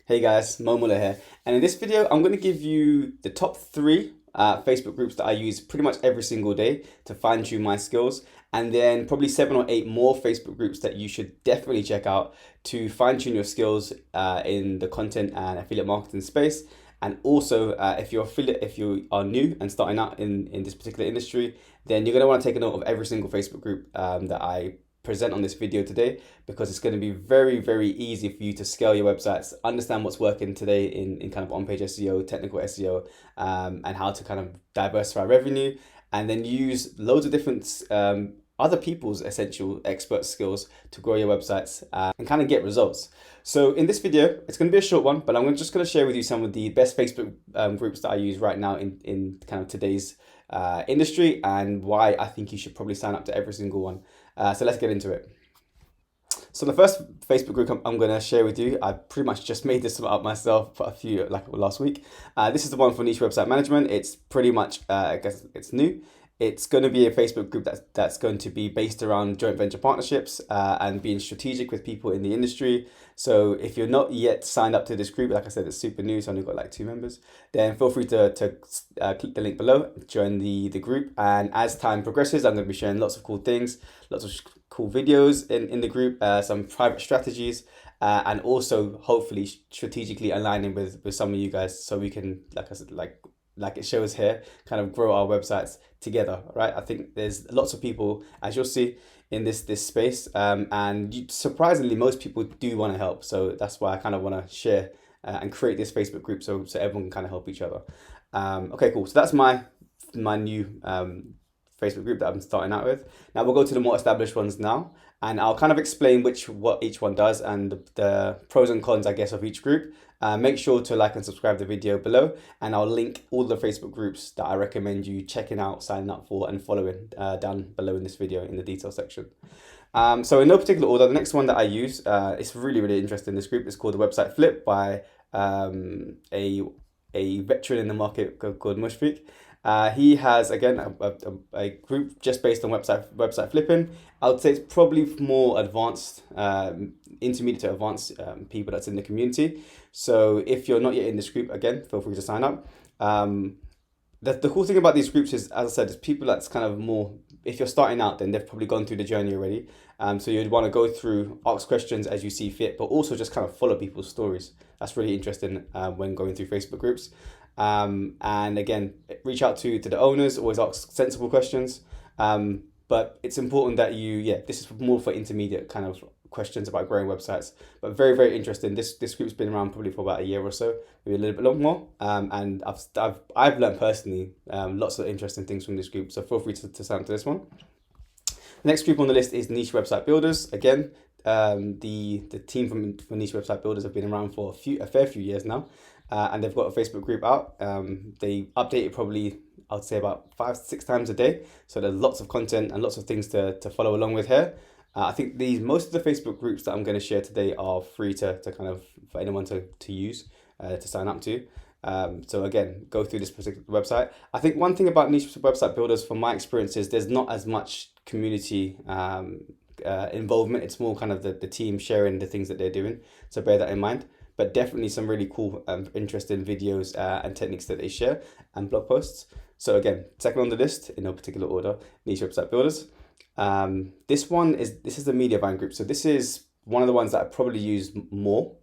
Hey guys, Mo Muller here, and in this video I'm going to give you the top three Facebook groups that I use pretty much every single day to fine tune my skills, and then probably seven or eight more Facebook groups that you should definitely check out to fine tune your skills in the content and affiliate marketing space. And also, if you are new and starting out in this particular industry, then you're going to want to take a note of every single Facebook group that I present on this video today, because it's going to be very easy for you to scale your websites, understand what's working today in kind of on-page SEO, technical SEO, and how to kind of diversify revenue, and then use loads of different other people's essential expert skills to grow your websites and kind of get results. So in this video, it's going to be a short one, but I'm just going to share with you some of the best Facebook groups that I use right now in kind of today's industry, and why I think you should probably sign up to every single one. So let's get into it. So the first Facebook group I'm going to share with you, I pretty much just made this up myself last week. This is the one for niche website management. It's pretty much, I guess it's new. It's going to be a Facebook group that's going to be based around joint venture partnerships and being strategic with people in the industry. So if you're not yet signed up to this group, like I said, it's super new, it's only got like 2 members, then feel free to click the link below, join the group. And as time progresses, I'm going to be sharing lots of cool things, lots of cool videos in the group, some private strategies, and also hopefully strategically aligning with some of you guys, so we can, like I said, like it shows here, kind of grow our websites together, right? I think there's lots of people, as you'll see, in this space, and surprisingly, most people do want to help. So that's why I kind of want to share and create this Facebook group, so everyone can kind of help each other. Okay, cool. So that's my new Facebook group that I'm starting out with. Now we'll go to the more established ones now, and I'll kind of explain what each one does and the pros and cons, I guess, of each group. Make sure to like and subscribe the video below, and I'll link all the Facebook groups that I recommend you checking out, signing up for, and following down below in this video in the details section. So in no particular order, the next one that I use, it's really interesting. This group is called The Website Flip by a veteran in the market called Mushfiq. He has, again, a group just based on website flipping. I would say it's probably more advanced, intermediate to advanced people that's in the community. So if you're not yet in this group, again, feel free to sign up. The cool thing about these groups is, as I said, it's people that's kind of more, if you're starting out, then they've probably gone through the journey already. So you'd want to go through, ask questions as you see fit, but also just kind of follow people's stories. That's really interesting when going through Facebook groups. And again, reach out to the owners, always ask sensible questions. But it's important that this is more for intermediate kind of questions about growing websites, but very interesting. This group's been around probably for about a year or so, maybe a little bit more. And I've learned personally lots of interesting things from this group. So feel free to sign up to this one. The next group on the list is Niche Website Builders. Again, the team from Niche Website Builders have been around for a fair few years now, and they've got a Facebook group out. They update it probably, I would say, about 5-6 times a day. So there's lots of content and lots of things to follow along with here. I think most of the Facebook groups that I'm going to share today are free to kind of, for anyone to use, to sign up to. So again, go through this particular website. I think one thing about Niche Website Builders, from my experience, is there's not as much community involvement. It's more kind of the team sharing the things that they're doing. So bear that in mind. But definitely some really cool, interesting videos and techniques that they share, and blog posts. So again, second on the list, in no particular order, Niche Website Builders. This is the media buying group. So this is one of the ones that I probably use more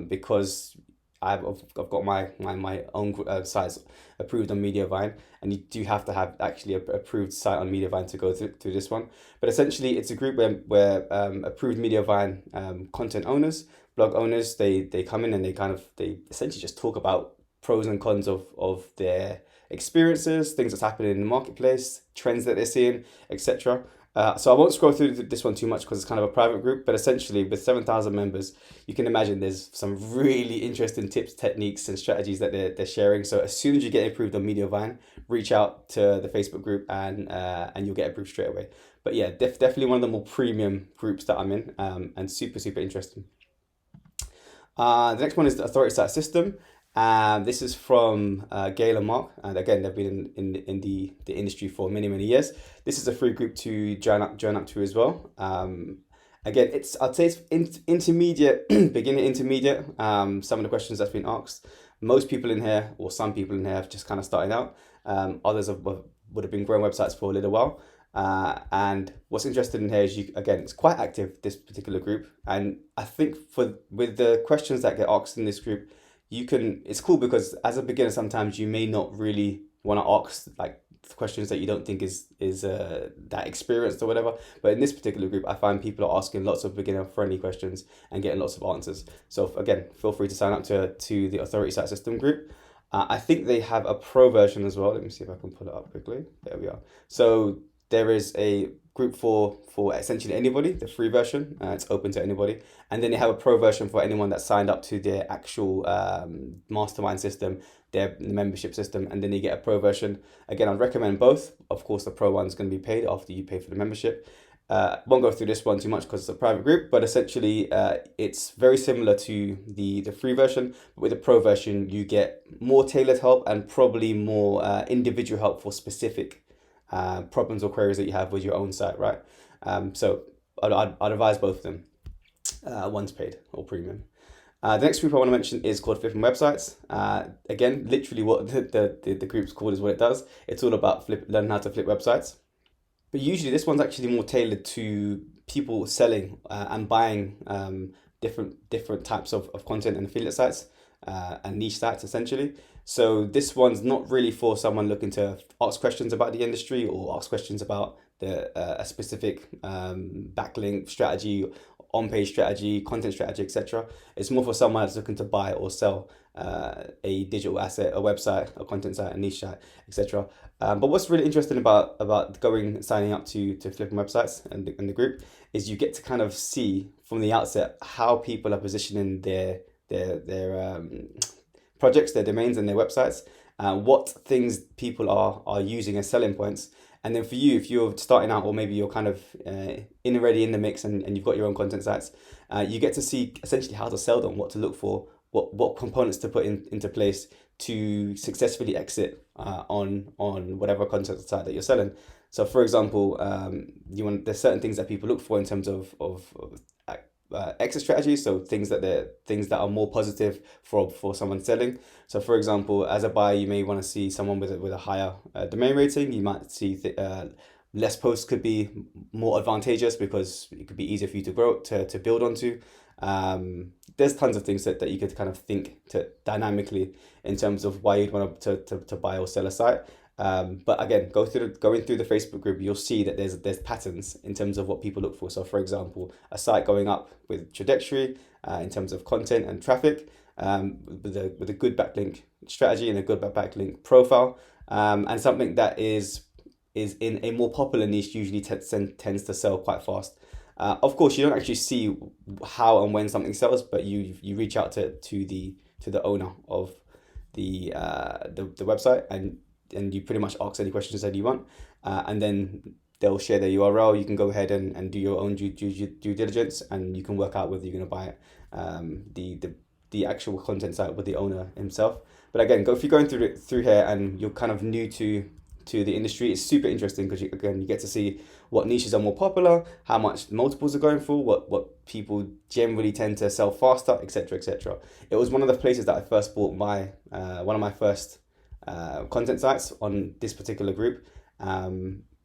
because I've got my own sites approved on Mediavine, and you do have to have actually an approved site on Mediavine to go through this one. But essentially, it's a group where approved Mediavine content owners, blog owners, they come in and they essentially just talk about pros and cons of their experiences, things that's happening in the marketplace, trends that they're seeing, etc. So I won't scroll through this one too much because it's kind of a private group, but essentially with 7,000 members, you can imagine there's some really interesting tips, techniques, and strategies that they're sharing. So as soon as you get approved on Mediavine, reach out to the Facebook group and you'll get approved straight away. But yeah, definitely one of the more premium groups that I'm in, and super interesting. The next one is the Authority Site System. This is from Gail and Mark, and again, they've been in the industry for many years. This is a free group to join up to as well. Again, I'd say it's intermediate, beginner intermediate. Some of the questions that's been asked. Most people in here, or some people in here, have just kind of started out. Others would have been growing websites for a little while. And what's interesting in here is again, it's quite active, this particular group. And I think with the questions that get asked in this group, it's cool because as a beginner, sometimes you may not really want to ask like questions that you don't think is that experienced or whatever. But in this particular group, I find people are asking lots of beginner friendly questions and getting lots of answers. So again, feel free to sign up to the Authority Site System group. I think they have a pro version as well. Let me see if I can pull it up quickly. There we are. So there is a group for essentially anybody, the free version. It's open to anybody. And then they have a pro version for anyone that signed up to their actual mastermind system, their membership system, and then you get a pro version. Again, I'd recommend both. Of course, the pro one's going to be paid after you pay for the membership. Won't go through this one too much because it's a private group, but essentially it's very similar to the free version. But with the pro version, you get more tailored help and probably more individual help for specific problems or queries that you have with your own site, right? So I'd advise both of them. One's paid or premium. The next group I want to mention is called Flipping Websites. Again, literally what the group's called is what it does. It's all about learning how to flip websites. But usually this one's actually more tailored to people selling and buying different types of content and affiliate sites and niche sites essentially. So this one's not really for someone looking to ask questions about the industry or ask questions about a specific backlink strategy, on-page strategy, content strategy, etc. It's more for someone that's looking to buy or sell a digital asset, a website, a content site, a niche site, etc. But what's really interesting about signing up to Flipping Websites and the group is you get to kind of see from the outset how people are positioning their projects, their domains, and their websites. What things people are using as selling points. And then for you, if you're starting out or maybe you're kind of already in the mix and you've got your own content sites, you get to see essentially how to sell them, what to look for, what components to put into place to successfully exit on whatever content site that you're selling. So for example, there's certain things that people look for in terms of exit strategies, so things that are more positive for someone selling. So for example, as a buyer, you may want to see someone with a higher domain rating. You might see less posts could be more advantageous because it could be easier for you to grow to build onto. There's tons of things that you could kind of think to dynamically in terms of why you'd want to buy or sell a site. But again, going through the Facebook group, you'll see that there's patterns in terms of what people look for. So for example, a site going up with trajectory in terms of content and traffic, with a good backlink strategy and a good backlink profile, and something that is in a more popular niche usually tends to sell quite fast. Of course, you don't actually see how and when something sells, but you reach out to the owner of the website and you pretty much ask any questions that you want, and then they'll share their URL. You can go ahead and do your own due diligence, and you can work out whether you're going to buy the actual content site with the owner himself. But again, if you're going through here and you're kind of new to the industry, it's super interesting because you get to see what niches are more popular, how much multiples are going for, what people generally tend to sell faster, etc., etc. It was one of the places that I first bought one of my first content sites on this particular group.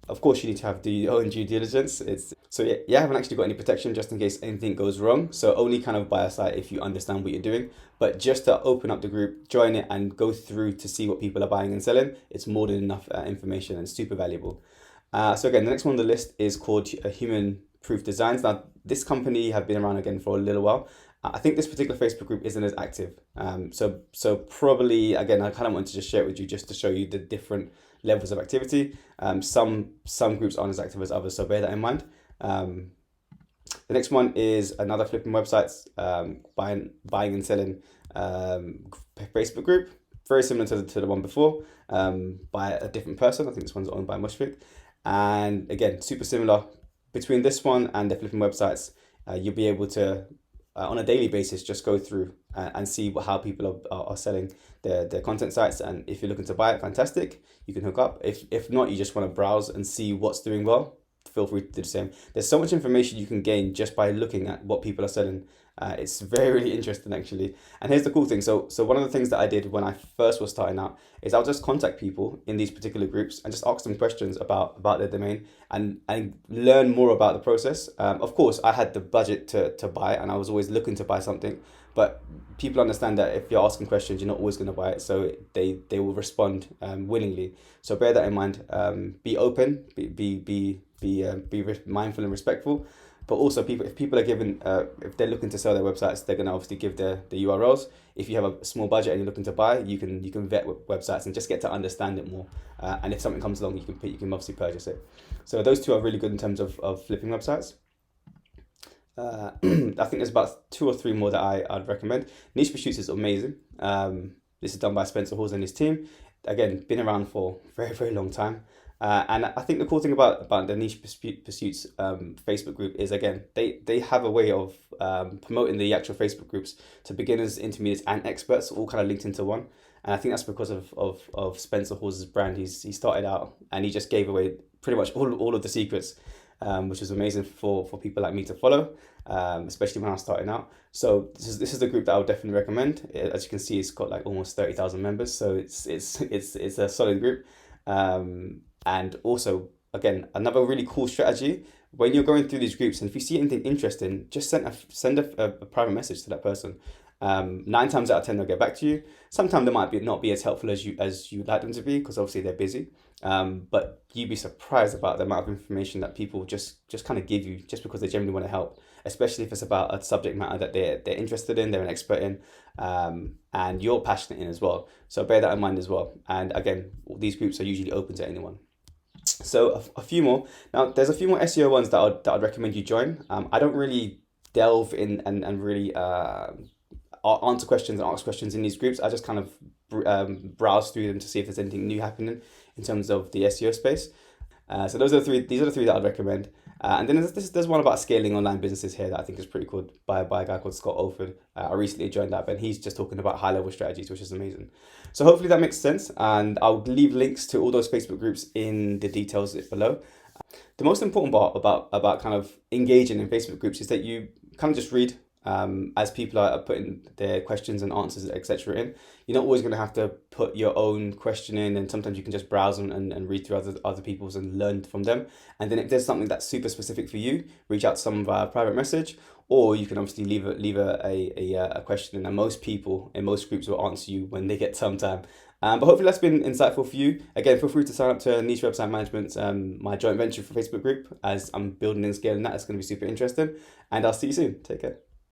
Of course, you need to have your own due diligence. You haven't actually got any protection just in case anything goes wrong. So only kind of buy a site if you understand what you're doing. But just to open up the group, join it, and go through to see what people are buying and selling, it's more than enough information and super valuable. So again, the next one on the list is called Human Proof Designs. Now, this company have been around again for a little while. I think this particular Facebook group isn't as active. So probably, again, I kind of wanted to just share it with you just to show you the different levels of activity. Some groups aren't as active as others, so bear that in mind. The next one is another Flipping Websites buying and selling Facebook group, very similar to the one before, by a different person. I think this one's owned by Mushfiq. And again, super similar. Between this one and the Flipping Websites, you'll be able to, on a daily basis, just go through and see how people are selling their content sites. And if you're looking to buy it, fantastic, you can hook up. If not, you just want to browse and see what's doing well, feel free to do the same. There's so much information you can gain just by looking at what people are selling. It's very interesting actually. And here's the cool thing. So one of the things that I did when I first was starting out is I'll just contact people in these particular groups and just ask them questions about their domain and learn more about the process. Of course, I had the budget to buy, and I was always looking to buy something, but people understand that if you're asking questions, you're not always going to buy it. So they will respond willingly. So bear that in mind. Be open, be mindful and respectful. But also, if people are given, if they're looking to sell their websites, they're going to obviously give the URLs. If you have a small budget and you're looking to buy, you can vet websites and just get to understand it more. And if something comes along, you can obviously purchase it. So those two are really good in terms of flipping websites. I think there's about 2 or 3 more that I'd recommend. Niche Pursuits is amazing. This is done by Spencer Hawes and his team. Again, been around for a very, very long time. And I think the cool thing about the Niche Pursuits Facebook group is, again, they have a way of promoting the actual Facebook groups to beginners, intermediates, and experts, all kind of linked into one. And I think that's because of Spencer Hawes' brand. He started out and he just gave away pretty much all of the secrets, which is amazing for people like me to follow, especially when I was starting out. So this is a group that I would definitely recommend. As you can see, it's got like almost 30,000 members, so it's a solid group. And also, again, another really cool strategy, when you're going through these groups, and if you see anything interesting, just send a private message to that person. 9 times out of 10 they'll get back to you. Sometimes they might not be as helpful as you'd like them to be, because obviously they're busy. But you'd be surprised about the amount of information that people just kind of give you just because they genuinely want to help, especially if it's about a subject matter that they're interested in, they're an expert in, and you're passionate in as well. So bear that in mind as well. And again, these groups are usually open to anyone. So a few more. Now, there's a few more SEO ones that I'd recommend you join. I don't really delve in and really answer questions and ask questions in these groups. I just kind of browse through them to see if there's anything new happening in terms of the SEO space. So these are the 3 that I'd recommend. And then there's one about scaling online businesses here that I think is pretty cool by a guy called Scott Alford. I recently joined that, and he's just talking about high-level strategies, which is amazing. So hopefully that makes sense, and I'll leave links to all those Facebook groups in the details below. The most important part about kind of engaging in Facebook groups is that you kind of just read as people are putting their questions and answers, etc. in. You're not always going to have to put your own question in, and sometimes you can just browse and read through other people's and learn from them. And then if there's something that's super specific for you, reach out to someone via private message, or you can obviously leave a question in, and most people in most groups will answer you when they get some time. But hopefully that's been insightful for you. Again, feel free to sign up to Niche Website Management, my joint venture for Facebook group, as I'm building and scaling that. It's going to be super interesting. And I'll see you soon. Take care.